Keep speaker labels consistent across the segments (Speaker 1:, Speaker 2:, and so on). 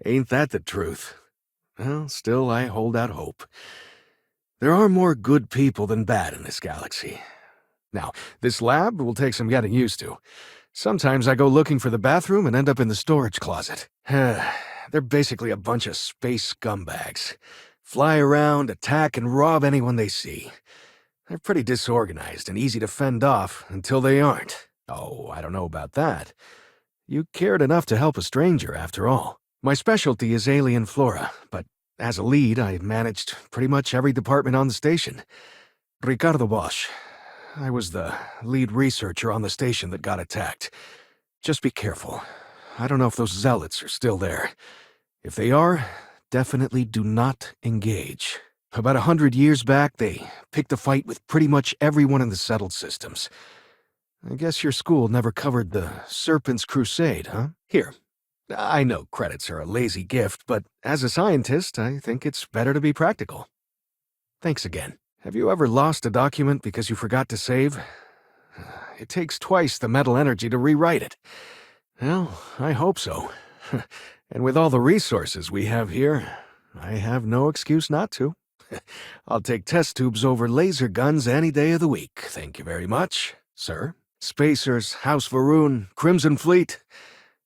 Speaker 1: Ain't that the truth? Well, still, I hold out hope. There are more good people than bad in this galaxy. Now, this lab will take some getting used to. Sometimes I go looking for the bathroom and end up in the storage closet. They're basically a bunch of space scumbags. Fly around, attack, and rob anyone they see. They're pretty disorganized and easy to fend off until they aren't. Oh, I don't know about that. You cared enough to help a stranger, after all. My specialty is alien flora, but as a lead, I managed pretty much every department on the station. Ricardo Bosch. I was the lead researcher on the station that got attacked. Just be careful. I don't know if those zealots are still there. If they are, definitely do not engage. About 100 years back, they picked a fight with pretty much everyone in the settled systems. I guess your school never covered the Serpent's Crusade, huh? Here. I know credits are a lazy gift, but as a scientist, I think it's better to be practical. Thanks again. Have you ever lost a document because you forgot to save? It takes twice the mental energy to rewrite it. Well, I hope so. And with all the resources we have here, I have no excuse not to. I'll take test tubes over laser guns any day of the week, thank you very much, sir. Spacers, House Varun, Crimson Fleet,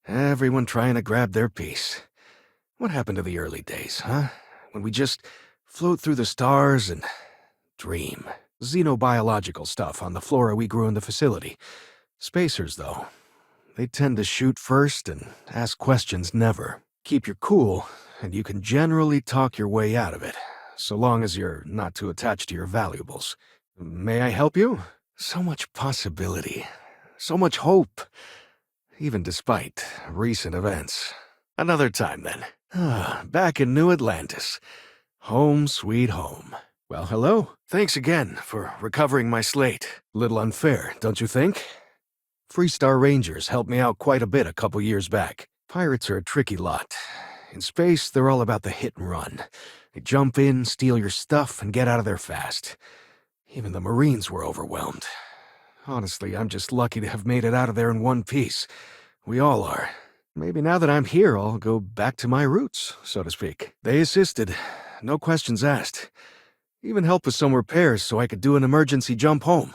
Speaker 1: everyone trying to grab their piece. What happened to the early days, huh? When we just float through the stars and dream. Xenobiological stuff on the flora we grew in the facility. Spacers, though, they tend to shoot first and ask questions never. Keep your cool, and you can generally talk your way out of it, so long as you're not too attached to your valuables. May I help you? So much possibility. So much hope. Even despite recent events. Another time, then. Back in New Atlantis. Home sweet home. Well, hello. Thanks again for recovering my slate. Little unfair, don't you think? Freestar Rangers helped me out quite a bit a couple years back. Pirates are a tricky lot. In space, they're all about the hit and run. They jump in, steal your stuff, and get out of there fast. Even the Marines were overwhelmed. Honestly, I'm just lucky to have made it out of there in one piece. We all are. Maybe now that I'm here, I'll go back to my roots, so to speak. They assisted. No questions asked. Even helped with some repairs so I could do an emergency jump home.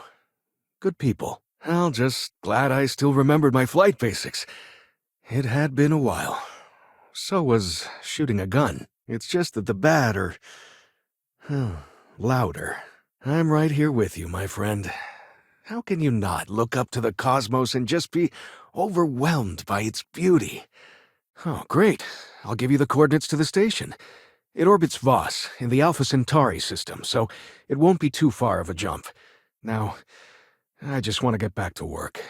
Speaker 1: Good people. I'm just glad I still remembered my flight basics. It had been a while. So was shooting a gun. It's just that the bad are louder. I'm right here with you, my friend. How can you not look up to the cosmos and just be overwhelmed by its beauty? Oh, great. I'll give you the coordinates to the station. It orbits Voss in the Alpha Centauri system, so it won't be too far of a jump. Now, I just want to get back to work.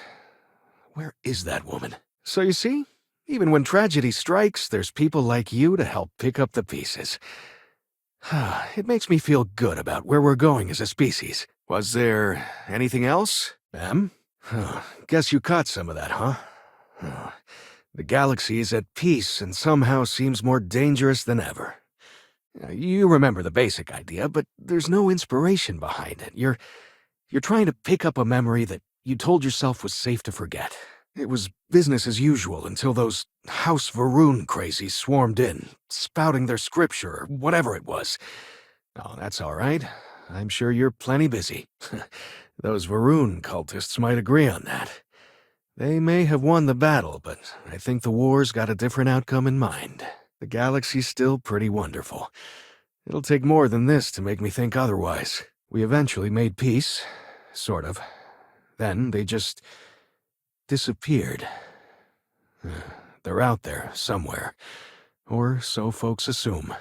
Speaker 1: Where is that woman? So you see, even when tragedy strikes, there's people like you to help pick up the pieces. It makes me feel good about where we're going as a species. Was there anything else, ma'am? Guess you caught some of that, huh? The galaxy is at peace and somehow seems more dangerous than ever. You remember the basic idea, but there's no inspiration behind it. You're trying to pick up a memory that you told yourself was safe to forget. It was business as usual until those House Varun crazies swarmed in, spouting their scripture or whatever it was. Oh, that's all right. I'm sure you're plenty busy. Those Varun cultists might agree on that. They may have won the battle, but I think the war's got a different outcome in mind. The galaxy's still pretty wonderful. It'll take more than this to make me think otherwise. We eventually made peace, sort of. Then they just disappeared. They're out there, somewhere. Or so folks assume.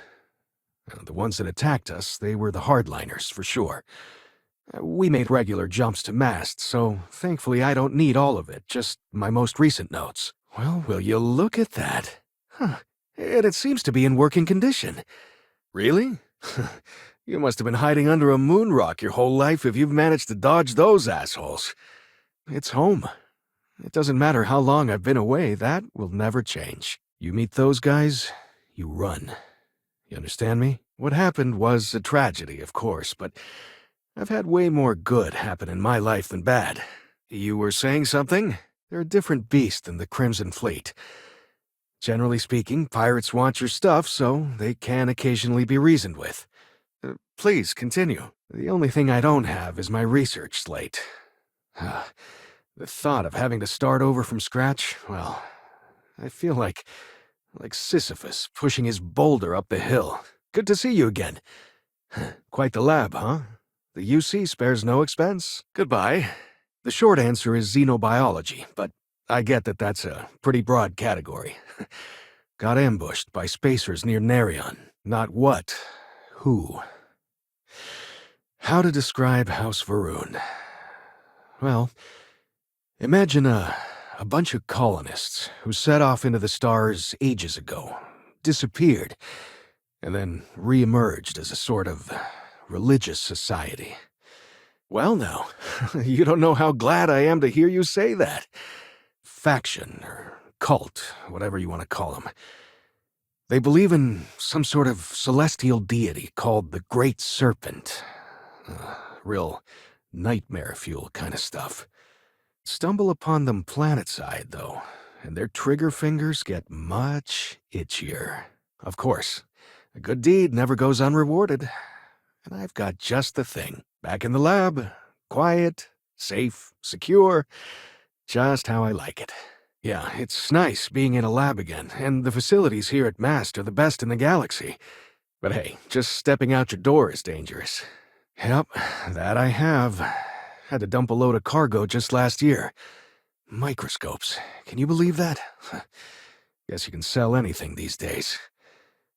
Speaker 1: The ones that attacked us, they were the hardliners, for sure. We made regular jumps to masts, so thankfully I don't need all of it, just my most recent notes. Well, will you look at that? And it seems to be in working condition. Really? You must have been hiding under a moon rock your whole life if you've managed to dodge those assholes. It's home. It doesn't matter how long I've been away, that will never change. You meet those guys, you run. You understand me? What happened was a tragedy, of course, but I've had way more good happen in my life than bad. You were saying something? They're a different beast than the Crimson Fleet. Generally speaking, pirates want your stuff, so they can occasionally be reasoned with. Please, continue. The only thing I don't have is my research slate. The thought of having to start over from scratch, well, I feel like Sisyphus pushing his boulder up the hill. Good to see you again. Quite the lab, huh? The UC spares no expense. Goodbye. The short answer is xenobiology, but I get that that's a pretty broad category. Got ambushed by spacers near Nerion. Not what, who. How to describe House Varun? Well, imagine a bunch of colonists who set off into the stars ages ago, disappeared, and then re-emerged as a sort of religious society. Well now, you don't know how glad I am to hear you say that. Faction, or cult, whatever you want to call them. They believe in some sort of celestial deity called the Great Serpent. Real nightmare fuel kind of stuff. Stumble upon them planetside, though, and their trigger fingers get much itchier. Of course, a good deed never goes unrewarded. And I've got just the thing. Back in the lab, quiet, safe, secure, just how I like it. Yeah, it's nice being in a lab again, and the facilities here at MAST are the best in the galaxy. But hey, just stepping out your door is dangerous. Yep, that I have. Had to dump a load of cargo just last year. Microscopes. Can you believe that? Guess you can sell anything these days.